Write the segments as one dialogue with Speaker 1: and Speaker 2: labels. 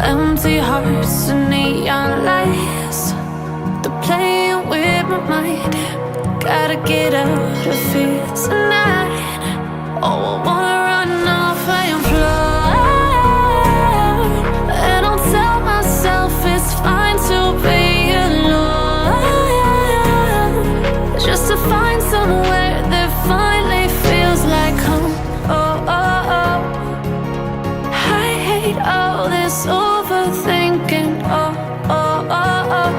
Speaker 1: Empty hearts and neon lights, they're playing with my mind. Gotta get out of here tonight. Oh, I wanna run off and fly, and I'll tell myself it's fine to be alone, just to find somewhere that finally feels like home. Oh, oh, oh. I hate all this overthinking. Oh, oh, oh, oh.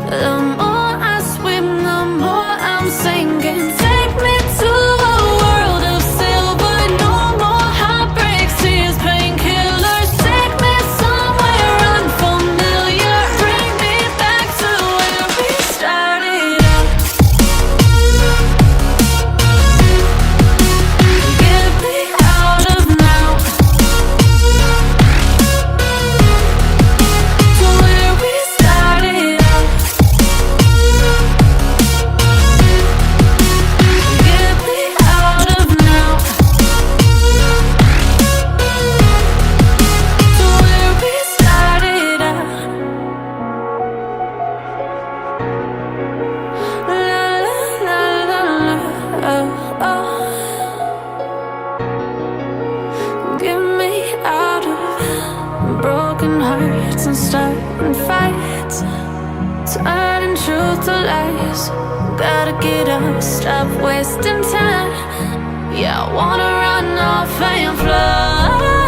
Speaker 1: The more I swim, the more I'm sinking. Take me to a world of silver. No more heartbreaks, tears, painkillers. Take me somewhere unfamiliar. Bring me back to where we started out. Get me out of now, to where we started out. Get me out of now, to where we started out. La la la la la, oh, oh. Get me out of broken hearts and starting fights, turning truth to lies. Gotta get up, stop wasting time. Yeah, I wanna run off and fly.